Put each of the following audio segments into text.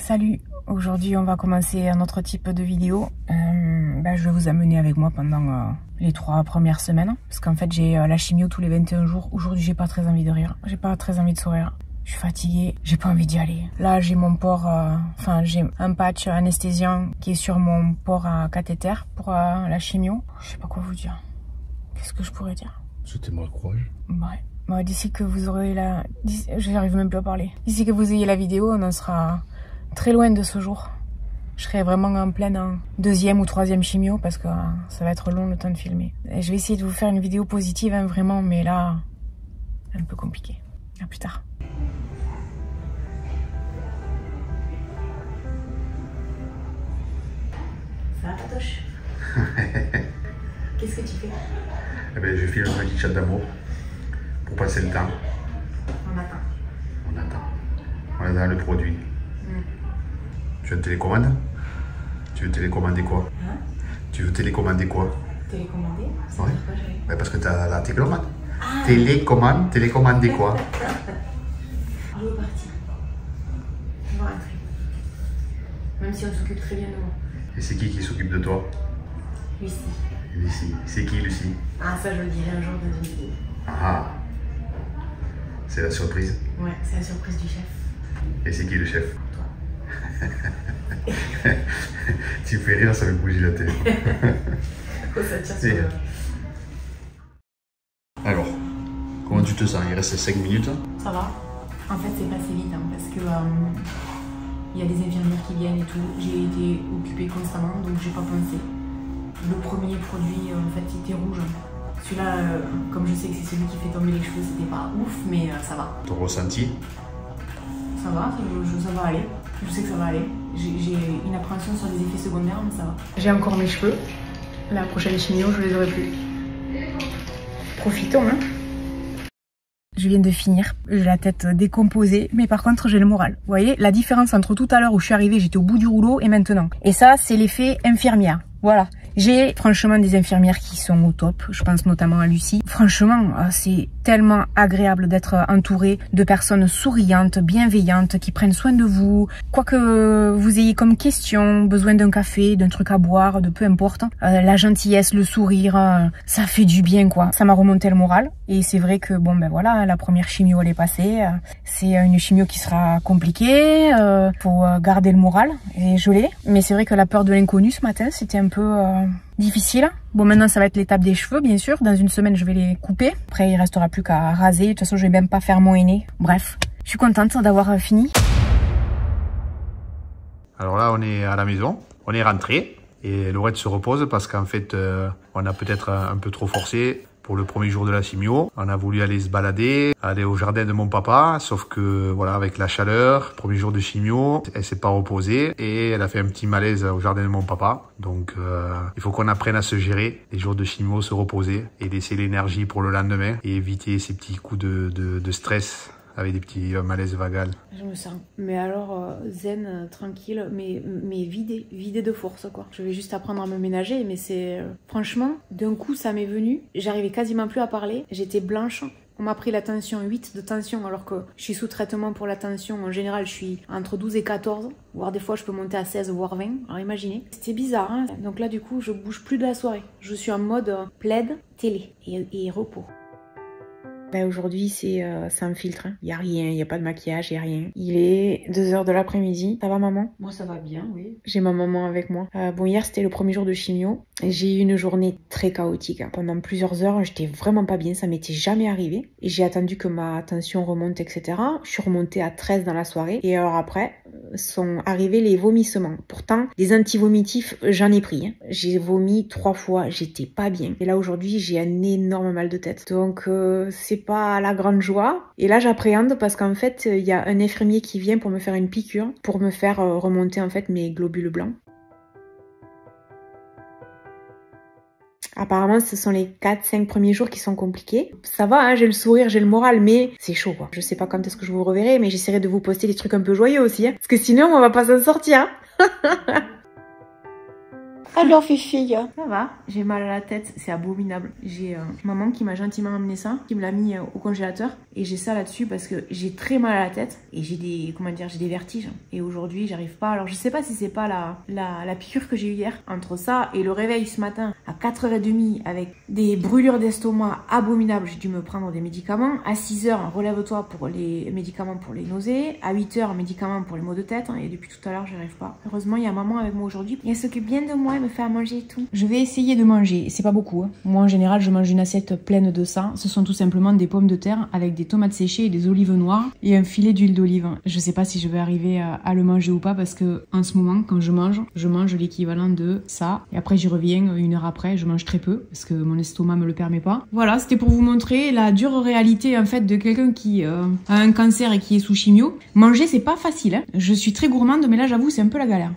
Salut, aujourd'hui on va commencer un autre type de vidéo. Je vais vous amener avec moi pendant les 3 premières semaines. Parce qu'en fait j'ai la chimio tous les 21 jours. Aujourd'hui j'ai pas très envie de rire, j'ai pas très envie de sourire. Je suis fatiguée, j'ai pas envie d'y aller. Là j'ai mon port, j'ai un patch anesthésiant qui est sur mon port à cathéter pour la chimio. Je sais pas quoi vous dire. Qu'est-ce que je pourrais dire? Souhaitez-moi le courage. Ouais. Bon, d'ici que vous aurez la... J'arrive même plus à parler. D'ici que vous ayez la vidéo, on en sera très loin de ce jour. Je serai vraiment en pleine 2e ou 3e chimio parce que ça va être long le temps de filmer. Et je vais essayer de vous faire une vidéo positive, hein, vraiment, mais là, un peu compliqué. À plus tard. Ça va, Patoche? Qu'est-ce que tu fais? Eh ben, je file un petit chat d'amour pour passer le temps. On attend. On attend. On attend le produit. Tu veux une télécommande? Tu veux télécommander quoi? Hein? Tu veux télécommander quoi? Télécommander? Ouais. Ouais, parce que tu as la télécommande. Ah. Télécommander quoi? Je veux partir. Je veux rentrer. Même si on s'occupe très bien de moi. Et c'est qui s'occupe de toi? Lucie. Lucie. C'est qui Lucie? Ah, ça je le dirai un jour dans une vidéo. Ah. C'est la surprise? Ouais, c'est la surprise du chef. Et c'est qui le chef? Toi. Tu me fais rire, ça me bouger la tête. Oh, ça tire sur le... Alors, comment tu te sens? Il reste 5 minutes. Ça va. En fait, c'est passé vite, hein, parce que y a des infirmières qui viennent et tout. J'ai été occupée constamment, donc j'ai pas pensé. Le premier produit, en fait, il était rouge. Celui-là, comme je sais que c'est celui qui fait tomber les cheveux, c'était pas ouf, mais ça va. Ton ressenti? Ça va, ça va aller. Je sais que ça va aller. J'ai une appréhension sur les effets secondaires, mais ça va. J'ai encore mes cheveux. La prochaine chimio, je les aurai plus. Profitons, hein. Je viens de finir, j'ai la tête décomposée, mais par contre j'ai le moral. Vous voyez, la différence entre tout à l'heure où je suis arrivée, j'étais au bout du rouleau, et maintenant. Et ça, c'est l'effet infirmière. Voilà. J'ai franchement des infirmières qui sont au top, je pense notamment à Lucie. Franchement, c'est tellement agréable d'être entouré de personnes souriantes, bienveillantes, qui prennent soin de vous. Quoi que vous ayez comme question, besoin d'un café, d'un truc à boire, de peu importe. La gentillesse, le sourire, ça fait du bien quoi. Ça m'a remonté le moral. Et c'est vrai que bon ben voilà, la première chimio elle est passée. C'est une chimio qui sera compliquée. Faut garder le moral et je l'ai. Mais c'est vrai que la peur de l'inconnu ce matin, c'était un peu... difficile. Bon, maintenant ça va être l'étape des cheveux bien sûr. Dans une semaine je vais les couper. Après il restera plus qu'à raser. De toute façon je vais même pas faire mon henné. Bref, je suis contente d'avoir fini. Alors là on est à la maison, on est rentré et Laurette se repose parce qu'en fait on a peut-être un peu trop forcé. Pour le premier jour de la chimio, on a voulu aller se balader, aller au jardin de mon papa, sauf que voilà, avec la chaleur, premier jour de chimio, elle s'est pas reposée et elle a fait un petit malaise au jardin de mon papa. Donc il faut qu'on apprenne à se gérer les jours de chimio, se reposer et laisser l'énergie pour le lendemain et éviter ces petits coups de stress avec des petits malaises vagales. Je me sens, mais alors zen, tranquille, mais vidé de force quoi. Je vais juste apprendre à me ménager, mais c'est franchement, d'un coup ça m'est venu, j'arrivais quasiment plus à parler, j'étais blanche. On m'a pris la tension 8 de tension alors que je suis sous traitement pour la tension. En général, je suis entre 12 et 14, voire des fois je peux monter à 16 voire 20. Alors imaginez, c'était bizarre hein. Donc là du coup, je bouge plus de la soirée. Je suis en mode plaid, télé et repos. Ben aujourd'hui c'est un filtre, il n'y a rien, il n'y a pas de maquillage, il n'y a rien. Il est 2 h de l'après-midi. Ça va maman? Moi ça va bien, oui. J'ai ma maman avec moi. Bon hier c'était le premier jour de chimio. J'ai eu une journée très chaotique. Pendant plusieurs heures j'étais vraiment pas bien, ça m'était jamais arrivé. Et j'ai attendu que ma tension remonte etc. Je suis remontée à 13 dans la soirée. Et alors après sont arrivés les vomissements. Pourtant les anti-vomitifs j'en ai pris. Hein. J'ai vomi 3 fois, j'étais pas bien. Et là aujourd'hui j'ai un énorme mal de tête. Donc c'est pas la grande joie. Et là j'appréhende parce qu'en fait il y a un infirmier qui vient pour me faire une piqûre pour me faire remonter en fait mes globules blancs. Apparemment ce sont les 4-5 premiers jours qui sont compliqués. Ça va hein, j'ai le sourire, j'ai le moral, mais c'est chaud quoi. Je sais pas quand est-ce que je vous reverrai, mais j'essaierai de vous poster des trucs un peu joyeux aussi hein, parce que sinon on va pas s'en sortir hein. Alors Fifi, ça va, j'ai mal à la tête, c'est abominable. J'ai maman qui m'a gentiment amené ça, qui me l'a mis au congélateur. Et j'ai ça là-dessus parce que j'ai très mal à la tête. Et j'ai des, comment dire, j'ai des vertiges. Et aujourd'hui, j'arrive pas. Alors je sais pas si c'est pas la piqûre que j'ai eue hier. Entre ça et le réveil ce matin à 4h30 avec des brûlures d'estomac abominables, j'ai dû me prendre des médicaments. À 6h, relève-toi pour les médicaments pour les nausées. À 8h, médicaments pour les maux de tête. Et depuis tout à l'heure, j'arrive pas. Heureusement, il y a maman avec moi aujourd'hui. Et elle s'occupe bien de moi, elle me fait à manger et tout. Je vais essayer de manger. C'est pas beaucoup. Hein. Moi, en général, je mange une assiette pleine de ça. Ce sont tout simplement des pommes de terre avec des tomates séchées et des olives noires et un filet d'huile d'olive. Je sais pas si je vais arriver à le manger ou pas parce que en ce moment, quand je mange l'équivalent de ça. Et après, j'y reviens 1 heure après. Je mange très peu parce que mon estomac me le permet pas. Voilà, c'était pour vous montrer la dure réalité en fait de quelqu'un qui a un cancer et qui est sous chimio. Manger, c'est pas facile. Hein. Je suis très gourmande, mais là, j'avoue, c'est un peu la galère.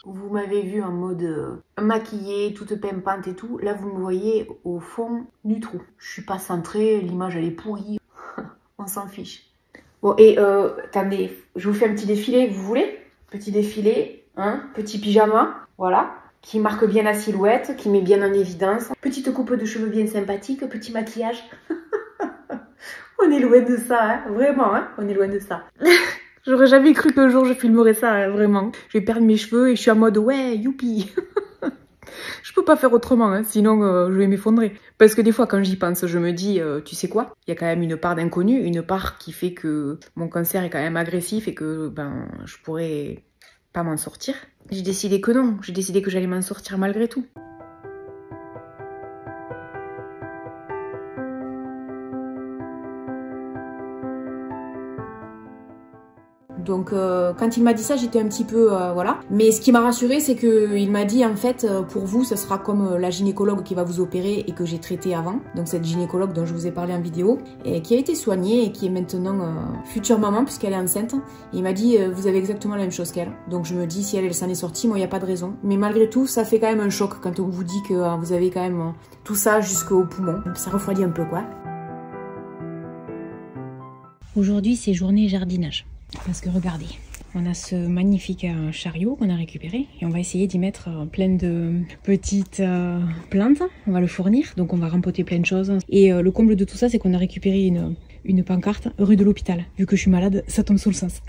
Vous m'avez vu en mode maquillée, toute pimpante et tout. Là, vous me voyez au fond du trou. Je suis pas centrée, l'image elle est pourrie. On s'en fiche. Bon, et attendez, je vous fais un petit défilé, vous voulez? Petit défilé, hein, petit pyjama, voilà. Qui marque bien la silhouette, qui met bien en évidence. Petite coupe de cheveux bien sympathique, petit maquillage. On est loin de ça, hein, vraiment, hein, on est loin de ça. J'aurais jamais cru qu'un jour je filmerais ça, hein, vraiment. Je vais perdre mes cheveux et je suis en mode ouais, youpi. Je peux pas faire autrement, hein, sinon je vais m'effondrer. Parce que des fois quand j'y pense, je me dis, tu sais quoi, il y a quand même une part d'inconnu, une part qui fait que mon cancer est quand même agressif et que ben je pourrais pas m'en sortir. J'ai décidé que non, j'ai décidé que j'allais m'en sortir malgré tout. Donc quand il m'a dit ça, j'étais un petit peu voilà. Mais ce qui m'a rassurée, c'est qu'il m'a dit en fait pour vous, ce sera comme la gynécologue qui va vous opérer et que j'ai traité avant. Donc cette gynécologue dont je vous ai parlé en vidéo et qui a été soignée et qui est maintenant future maman puisqu'elle est enceinte. Et il m'a dit vous avez exactement la même chose qu'elle. Donc je me dis si elle s'en est sortie, moi il n'y a pas de raison. Mais malgré tout, ça fait quand même un choc quand on vous dit que vous avez quand même tout ça jusqu'au poumon. Ça refroidit un peu quoi. Aujourd'hui c'est journée jardinage. Parce que regardez, on a ce magnifique chariot qu'on a récupéré et on va essayer d'y mettre plein de petites plantes. On va le fournir, donc on va rempoter plein de choses. Et le comble de tout ça, c'est qu'on a récupéré une pancarte rue de l'hôpital. Vu que je suis malade, ça tombe sous le sens.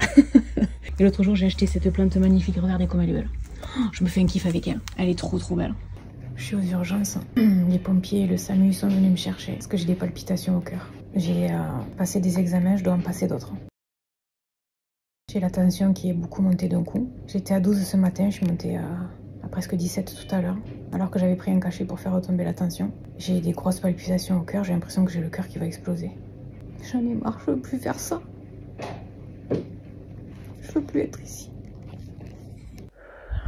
Et l'autre jour, j'ai acheté cette plante magnifique. Regardez comme elle est belle. Oh, je me fais un kiff avec elle. Elle est trop belle. Je suis aux urgences. Les pompiers et le SAMU sont venus me chercher parce que j'ai des palpitations au cœur. J'ai passé des examens, je dois en passer d'autres. J'ai la tension qui est beaucoup montée d'un coup. J'étais à 12 ce matin, je suis montée à presque 17 tout à l'heure. Alors que j'avais pris un cachet pour faire retomber la tension. J'ai des grosses palpitations au cœur, j'ai l'impression que j'ai le cœur qui va exploser. J'en ai marre, je veux plus faire ça. Je veux plus être ici.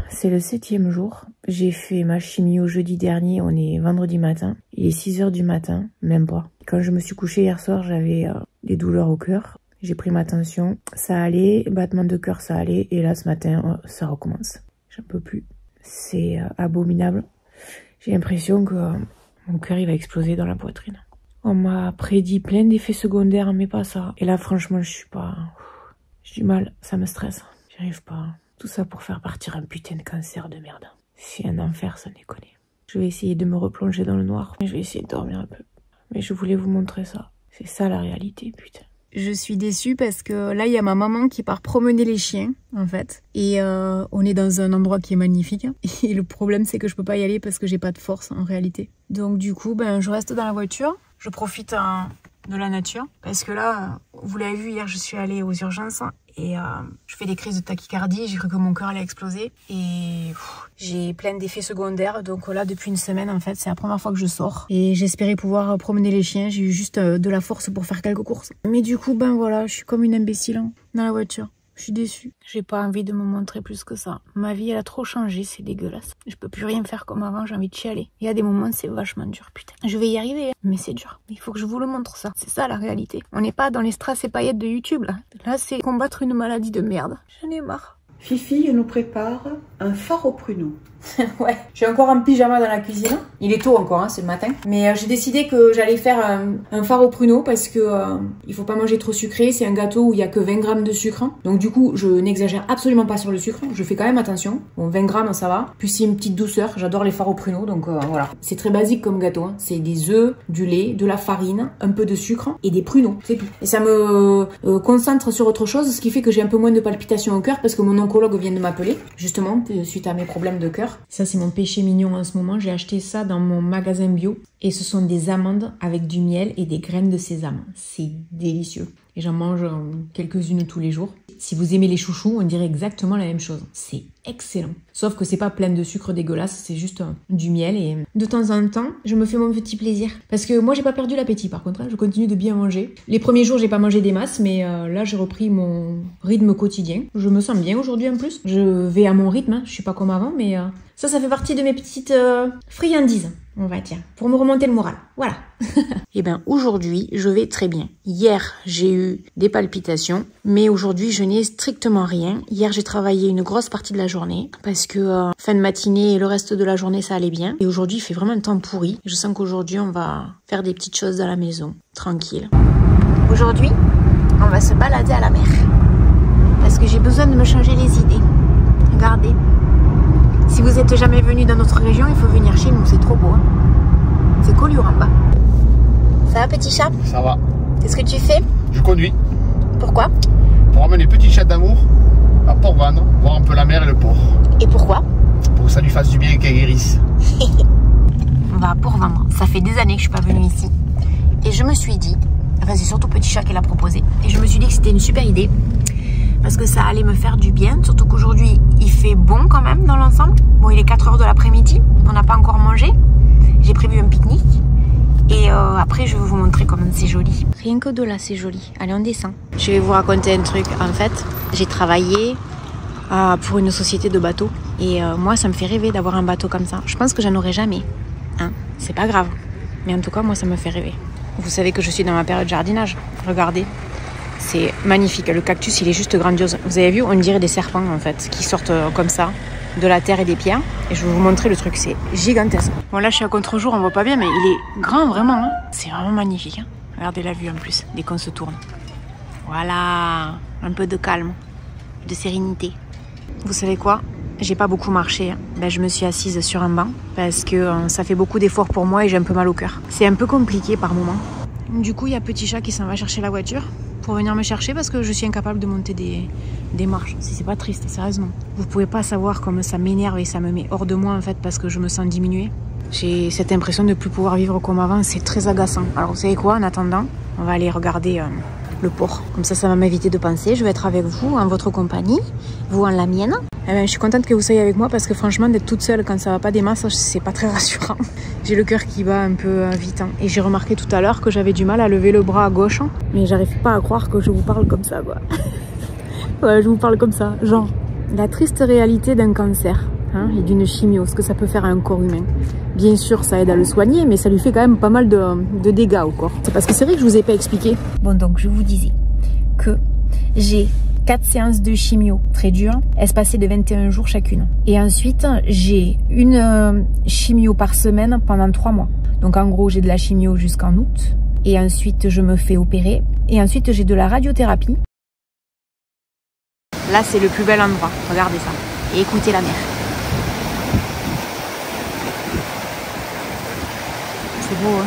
C'est le 7e jour. J'ai fait ma chimio jeudi dernier, on est vendredi matin. Il est 6h du matin, même pas. Quand je me suis couchée hier soir, j'avais des douleurs au cœur. J'ai pris ma tension, ça allait, battement de cœur ça allait, et là ce matin ça recommence. J'en peux plus, c'est abominable. J'ai l'impression que mon cœur il va exploser dans la poitrine. On m'a prédit plein d'effets secondaires, mais pas ça. Et là franchement je suis pas... J'ai du mal, ça me stresse, j'arrive pas. Tout ça pour faire partir un putain de cancer de merde. C'est un enfer sans déconner. Je vais essayer de me replonger dans le noir, je vais essayer de dormir un peu. Mais je voulais vous montrer ça, c'est ça la réalité putain. Je suis déçue parce que là, il y a ma maman qui part promener les chiens, en fait. Et on est dans un endroit qui est magnifique. Et le problème, c'est que je peux pas y aller parce que j'ai pas de force, en réalité. Donc du coup, ben, je reste dans la voiture. Je profite de la nature. Parce que là, vous l'avez vu, hier, je suis allée aux urgences. Et je fais des crises de tachycardie. J'ai cru que mon cœur allait exploser. Et j'ai plein d'effets secondaires. Donc là, depuis une semaine, en fait, c'est la première fois que je sors. Et j'espérais pouvoir promener les chiens. J'ai eu juste de la force pour faire quelques courses. Mais du coup, ben voilà, je suis comme une imbécile hein, dans la voiture. Je suis déçue. J'ai pas envie de me montrer plus que ça. Ma vie, elle a trop changé, c'est dégueulasse. Je peux plus rien faire comme avant, j'ai envie de chialer. Il y a des moments, c'est vachement dur, putain. Je vais y arriver, hein, mais c'est dur. Il faut que je vous le montre, ça. C'est ça, la réalité. On n'est pas dans les strass et paillettes de YouTube, là. Là, c'est combattre une maladie de merde. J'en ai marre. Fifi nous prépare un faro pruneau. Ouais, je suis encore en pyjama dans la cuisine. Il est tôt encore, hein, c'est le matin. Mais j'ai décidé que j'allais faire un faro pruneau parce que il faut pas manger trop sucré. C'est un gâteau où il y a que 20 grammes de sucre. Donc du coup, je n'exagère absolument pas sur le sucre. Je fais quand même attention. Bon, 20 grammes, ça va. Puis c'est une petite douceur. J'adore les faros pruneaux, donc voilà. C'est très basique comme gâteau. Hein. C'est des œufs, du lait, de la farine, un peu de sucre et des pruneaux. C'est tout. Et ça me concentre sur autre chose, ce qui fait que j'ai un peu moins de palpitations au cœur parce que mon oncologue vient de m'appeler, justement, suite à mes problèmes de cœur. Ça, c'est mon péché mignon en ce moment. J'ai acheté ça dans mon magasin bio. Et ce sont des amandes avec du miel et des graines de sésame. C'est délicieux. Et j'en mange quelques-unes tous les jours. Si vous aimez les chouchous, on dirait exactement la même chose. C'est excellent. Sauf que c'est pas plein de sucre dégueulasse, c'est juste du miel. Et de temps en temps, je me fais mon petit plaisir. Parce que moi, j'ai pas perdu l'appétit par contre. Hein. Je continue de bien manger. Les premiers jours, j'ai pas mangé des masses, mais là, j'ai repris mon rythme quotidien. Je me sens bien aujourd'hui en plus. Je vais à mon rythme. Hein. Je suis pas comme avant, mais ça fait partie de mes petites friandises. On va dire, pour me remonter le moral. Voilà. Et ben aujourd'hui, je vais très bien. Hier, j'ai eu des palpitations, mais aujourd'hui, je n'ai strictement rien. Hier, j'ai travaillé une grosse partie de la journée parce que fin de matinée et le reste de la journée, ça allait bien. Et aujourd'hui, il fait vraiment un temps pourri. Je sens qu'aujourd'hui, on va faire des petites choses à la maison, tranquille. Aujourd'hui, on va se balader à la mer parce que j'ai besoin de me changer les idées. Regardez. Si vous n'êtes jamais venu dans notre région, il faut venir chez nous, c'est trop beau. Hein, c'est Collioure en bas. Ça va, petit chat? Ça va. Qu'est-ce que tu fais? Je conduis. Pourquoi? Pour amener petit chat d'amour à Port-Vendre, voir un peu la mer et le port. Et pourquoi? Pour que ça lui fasse du bien et qu'elle guérisse. On va à Port-Vendre. Ça fait des années que je suis pas venue ici. Et je me suis dit, enfin c'est surtout petit chat qui l'a proposé, et je me suis dit que c'était une super idée. Parce que ça allait me faire du bien, surtout qu'aujourd'hui il fait bon quand même dans l'ensemble. Bon, il est 4 h de l'après-midi, on n'a pas encore mangé. J'ai prévu un pique-nique et après je vais vous montrer comment c'est joli. Rien que de là c'est joli. Allez, on descend. Je vais vous raconter un truc. En fait, j'ai travaillé pour une société de bateaux et moi ça me fait rêver d'avoir un bateau comme ça. Je pense que j'en aurai jamais. Hein, c'est pas grave. Mais en tout cas, moi ça me fait rêver. Vous savez que je suis dans ma période jardinage. Regardez. C'est magnifique, le cactus il est juste grandiose. Vous avez vu, on dirait des serpents en fait, qui sortent comme ça, de la terre et des pierres. Et je vais vous montrer le truc, c'est gigantesque. Bon là je suis à contre-jour, on voit pas bien, mais il est grand vraiment. Hein. C'est vraiment magnifique. Hein. Regardez la vue en plus, dès qu'on se tourne. Voilà, un peu de calme, de sérénité. Vous savez quoi? J'ai pas beaucoup marché. Hein. Ben, je me suis assise sur un banc parce que ça fait beaucoup d'efforts pour moi et j'ai un peu mal au cœur. C'est un peu compliqué par moment. Du coup, il y a petit chat qui s'en va chercher la voiture pour venir me chercher parce que je suis incapable de monter des marches. Si c'est pas triste, sérieusement. Vous pouvez pas savoir comme ça m'énerve et ça me met hors de moi en fait parce que je me sens diminuée. J'ai cette impression de ne plus pouvoir vivre comme avant, c'est très agaçant. Alors vous savez quoi, en attendant, on va aller regarder le port. Comme ça va m'éviter de penser. Je vais être avec vous, en votre compagnie, vous en la mienne. Eh bien, je suis contente que vous soyez avec moi parce que franchement, d'être toute seule quand ça va pas des masses, c'est pas très rassurant. J'ai le cœur qui bat un peu vite. Hein. Et j'ai remarqué tout à l'heure que j'avais du mal à lever le bras à gauche. Hein. Mais j'arrive pas à croire que je vous parle comme ça, quoi. Ouais, je vous parle comme ça. Genre, la triste réalité d'un cancer. Hein, et d'une chimio, ce que ça peut faire à un corps humain. Bien sûr, ça aide à le soigner, mais ça lui fait quand même pas mal de dégâts au corps. C'est parce que c'est vrai que je vous ai pas expliqué. Bon, donc je vous disais que j'ai 4 séances de chimio très dures, espacées de 21 jours chacune. Et ensuite, j'ai une chimio par semaine pendant 3 mois. Donc en gros, j'ai de la chimio jusqu'en août. Et ensuite, je me fais opérer. Et ensuite, j'ai de la radiothérapie. Là, c'est le plus bel endroit. Regardez ça. Et écoutez la mer. C'est beau, hein?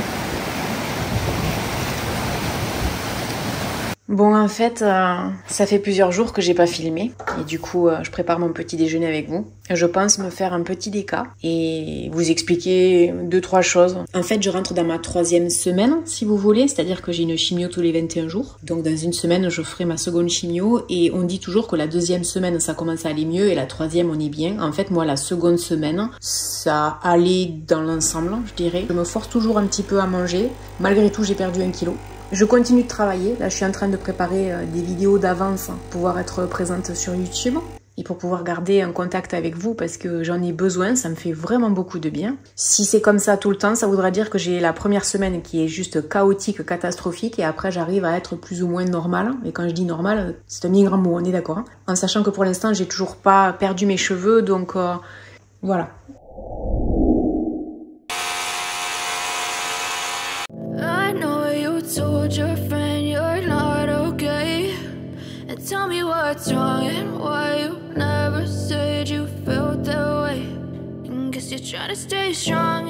Bon, en fait, ça fait plusieurs jours que j'ai pas filmé. Et du coup, je prépare mon petit déjeuner avec vous. Je pense me faire un petit déca et vous expliquer 2-3 choses. En fait, je rentre dans ma 3e semaine, si vous voulez. C'est-à-dire que j'ai une chimio tous les 21 jours. Donc, dans une semaine, je ferai ma seconde chimio. Et on dit toujours que la 2e semaine, ça commence à aller mieux. Et la 3e, on est bien. En fait, moi, la seconde semaine, ça allait dans l'ensemble, je dirais. Je me force toujours un petit peu à manger. Malgré tout, j'ai perdu 1 kilo. Je continue de travailler. Là, je suis en train de préparer des vidéos d'avance pour pouvoir être présente sur YouTube. et pour pouvoir garder un contact avec vous parce que j'en ai besoin, ça me fait vraiment beaucoup de bien. Si c'est comme ça tout le temps, ça voudrait dire que j'ai la première semaine qui est juste chaotique, catastrophique et après j'arrive à être plus ou moins normale. Et quand je dis normal, c'est un bien grand mot, on est d'accord. Hein, en sachant que pour l'instant, j'ai toujours pas perdu mes cheveux, donc voilà. I know you told your friend you're not okay. And tell me what's wrong and why you never said you felt that way. And guess you're trying to stay strong.